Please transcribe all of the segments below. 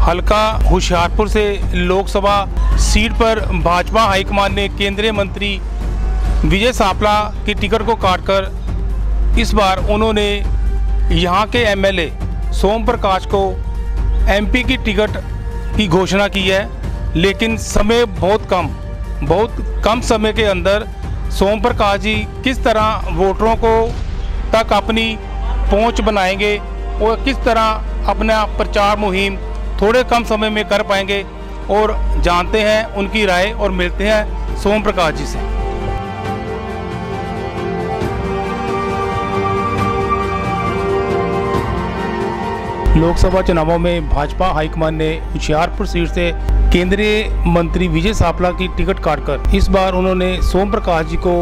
हल्का होशियारपुर से लोकसभा सीट पर भाजपा हाईकमान ने केंद्रीय मंत्री विजय सांपला की टिकट को काटकर इस बार उन्होंने यहां के एमएलए सोम प्रकाश को एमपी की टिकट की घोषणा की है। लेकिन समय बहुत कम समय के अंदर सोम प्रकाश जी किस तरह वोटरों को तक अपनी पहुंच बनाएंगे और किस तरह अपना प्रचार मुहिम थोड़े कम समय में कर पाएंगे, और जानते हैं उनकी राय और मिलते हैं सोम प्रकाश जी से। लोकसभा चुनावों में भाजपा हाईकमान ने होशियारपुर सीट से केंद्रीय मंत्री विजय सांपला की टिकट काटकर इस बार उन्होंने सोम प्रकाश जी को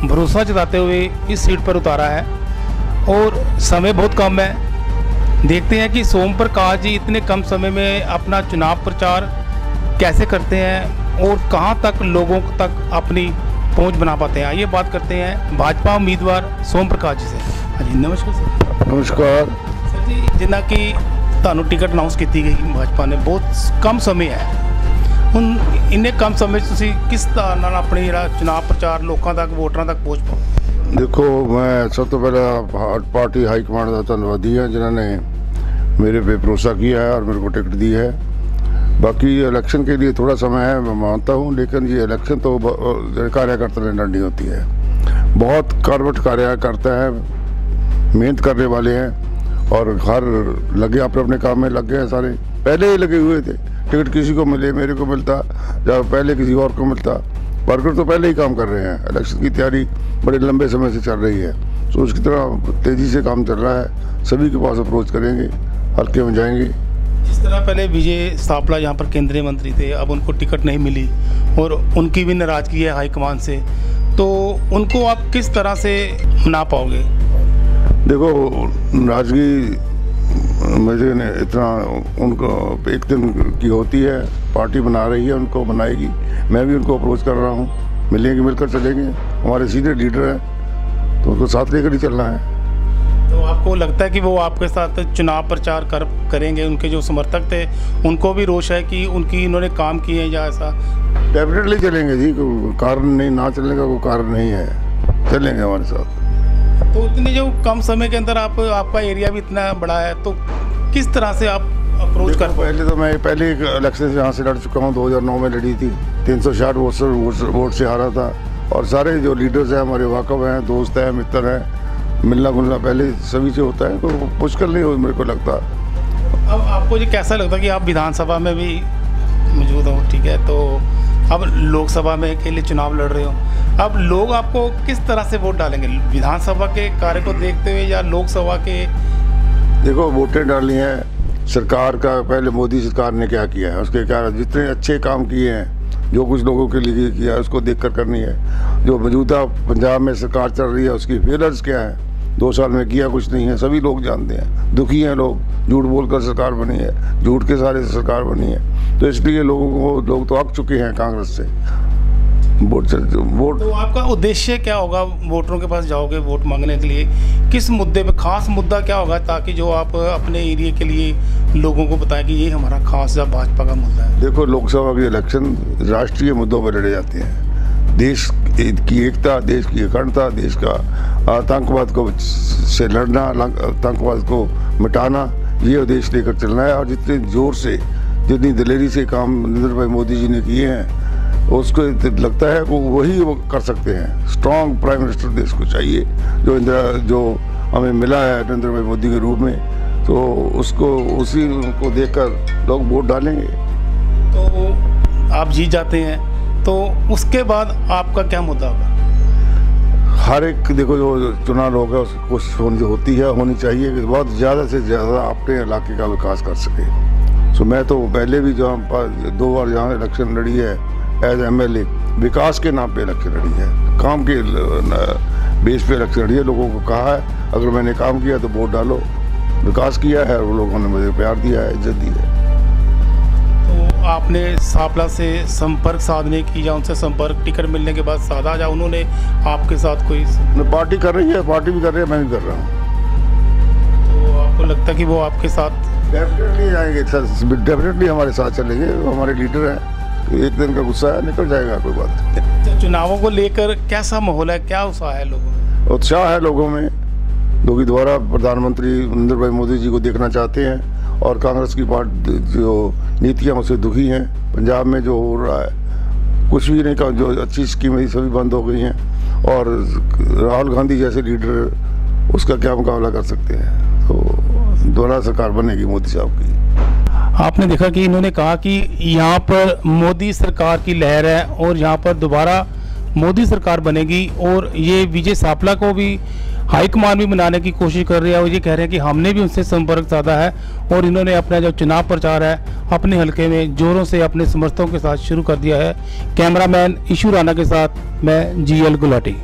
भरोसा जताते हुए इस सीट पर उतारा है और समय बहुत कम है। देखते हैं कि सोम प्रकाश जी इतने कम समय में अपना चुनाव प्रचार कैसे करते हैं और कहां तक लोगों तक अपनी पहुंच बना पाते हैं। आइए बात करते हैं भाजपा उम्मीदवार सोम प्रकाश जी से। हाँ जी, नमस्कार सर। नमस्कार सर जी, जिन्ना की ਤੁਹਾਨੂੰ टिकट अनाउंस की गई भाजपा ने बहुत कम समय है, ਹੁਣ ਇੰਨੇ कम समय ਤੁਸੀਂ किस तरह ਨਾਲ अपने ਜਿਹੜਾ चुनाव प्रचार लोगों तक वोटरों तक पहुँच पाओ। देखो, मैं सब तो पहला पार्टी हाईकमान का धन्यवादी है जिन्होंने मेरे पे भरोसा किया है और मेरे को टिकट दी है। बाकी इलेक्शन के लिए थोड़ा समय है, मैं मानता हूँ, लेकिन ये इलेक्शन तो कार्यकर्ता ने लड़नी होती है। बहुत कर्मठ कार्यकर्ता है, मेहनत करने वाले हैं और हर लगे अपने अपने काम में लग गए हैं। सारे पहले ही लगे हुए थे, टिकट किसी को मिले, मेरे को मिलता या पहले किसी और को मिलता। वर्कर तो पहले ही काम कर रहे हैं। इलेक्शन की तैयारी बड़े लंबे समय से चल रही है, तो उसकी तरह तेज़ी से काम चल रहा है। सभी के पास अप्रोच करेंगे, हल्के में जाएंगे। जिस तरह पहले विजय सांपला यहाँ पर केंद्रीय मंत्री थे, अब उनको टिकट नहीं मिली और उनकी भी नाराज़गी है हाईकमान से, तो उनको आप किस तरह से मना पाओगे? देखो, नाराज़गी मुझे इतना उनको एक दिन की होती है, पार्टी बना रही है, उनको बनाएगी। मैं भी उनको अप्रोच कर रहा हूँ, मिलेंगे, मिलकर चलेंगे। हमारे सीनियर लीडर हैं तो उनको साथ लेकर ही चलना है। तो आपको लगता है कि वो आपके साथ चुनाव प्रचार करेंगे? उनके जो समर्थक थे उनको भी रोष है कि उनकी इन्होंने काम किए हैं या ऐसा? डेफिनेटली चलेंगे जी, कारण नहीं, ना चलने का कोई कारण नहीं है, चलेंगे हमारे साथ। तो इतने जो कम समय के अंदर आपका एरिया भी इतना बड़ा है, तो किस तरह से आप अप्रोच कर? पहले इलेक्शन से यहाँ से लड़ चुका हूँ, 2009 में लड़ी थी, 360 वोट से हारा था। और सारे जो लीडर्स हैं हमारे वाकफ हैं, दोस्त हैं, मित्र हैं, मिलना जुलना पहले सभी से होता है, तो मुश्किल नहीं हो मेरे को लगता। अब आपको ये कैसा लगता है कि आप विधानसभा में भी मौजूद हो, ठीक है, तो अब लोकसभा में के लिए चुनाव लड़ रहे हो, अब लोग आपको किस तरह से वोट डालेंगे? विधानसभा के कार्य को देखते हुए या लोकसभा के? देखो, वोटें डालनी है सरकार का। पहले मोदी सरकार ने क्या किया है, उसके क्या जितने अच्छे काम किए हैं, जो कुछ लोगों के लिए किया है, उसको देख कर करनी है। जो मौजूदा पंजाब में सरकार चल रही है, उसकी फेलर्स क्या है, 2 साल में किया कुछ नहीं है, सभी लोग जानते हैं। दुखी हैं लोग, झूठ बोलकर सरकार बनी है, झूठ के सहारे से सरकार बनी है। तो इसलिए लोग तो अक चुके हैं कांग्रेस से। वोट तो आपका उद्देश्य क्या होगा? वोटरों के पास जाओगे वोट मांगने के लिए, किस मुद्दे पे, खास मुद्दा क्या होगा, ताकि जो आप अपने एरिया के लिए लोगों को बताएं कि ये हमारा खास भाजपा का मुद्दा है? देखो, लोकसभा के इलेक्शन राष्ट्रीय मुद्दों पर लड़े जाते हैं। देश की एकता, देश की अखंडता, देश का आतंकवाद को से लड़ना, आतंकवाद को मिटाना, ये उद्देश्य लेकर चलना है। और जितने जोर से, जितनी दिलेरी से काम नरेंद्र भाई मोदी जी ने किए हैं, उसको लगता है कि वही वो कर सकते हैं। स्ट्रॉन्ग प्राइम मिनिस्टर देश को चाहिए, जो हमें मिला है नरेंद्र भाई मोदी के रूप में, तो उसी को देखकर लोग वोट डालेंगे। तो आप जीत जाते हैं तो उसके बाद आपका क्या मुद्दा होगा? हर एक, देखो, जो चुनाव होगा उसकी कोशिश होनी चाहिए कि बहुत ज़्यादा से ज़्यादा अपने इलाके का विकास कर सके। सो मैं तो पहले भी जो 2 बार जहाँ इलेक्शन लड़ी है एज एमएलए, विकास के नाम पे इलेक्शन लड़ी है, काम के बेस पे इलेक्शन लड़ी है। लोगों को कहा है अगर मैंने काम किया तो वोट डालो, विकास किया है, वो लोगों ने मुझे प्यार दिया है, इज्जत दी है। तो आपने सांपला से संपर्क साधने की या उनसे संपर्क टिकट मिलने के बाद साधा, या उन्होंने आपके साथ कोई? पार्टी कर रही है, पार्टी भी कर रही है, मैं भी कर रहा हूँ। तो आपको लगता है कि वो आपके साथ डेफिनेटली आएंगे सर, डेफिनेटली हमारे साथ चलेंगे, वो हमारे लीडर हैं। एक दिन का गुस्सा है, निकल जाएगा, कोई बात नहीं। चुनावों को लेकर कैसा माहौल है, क्या उत्साह है लोगों में? उत्साह है लोगों में, लोग दोबारा प्रधानमंत्री नरेंद्र भाई मोदी जी को देखना चाहते हैं और कांग्रेस की पार्टी जो नीतियाँ उससे दुखी हैं। पंजाब में जो हो रहा है कुछ भी नहीं का, जो अच्छी स्कीमें थी सभी बंद हो गई हैं और राहुल गांधी जैसे लीडर उसका क्या मुकाबला कर सकते हैं। तो दोबारा सरकार बनेगी मोदी साहब की। आपने देखा कि इन्होंने कहा कि यहाँ पर मोदी सरकार की लहर है और यहाँ पर दोबारा मोदी सरकार बनेगी, और ये विजय सापला को भी हाईकमान भी बनाने की कोशिश कर रही है और ये कह रहे हैं कि हमने भी उनसे संपर्क साधा है और इन्होंने अपना जो चुनाव प्रचार है अपने हलके में जोरों से अपने समर्थकों के साथ शुरू कर दिया है। कैमरामैन इशू राणा के साथ मैं GL गुलाटी।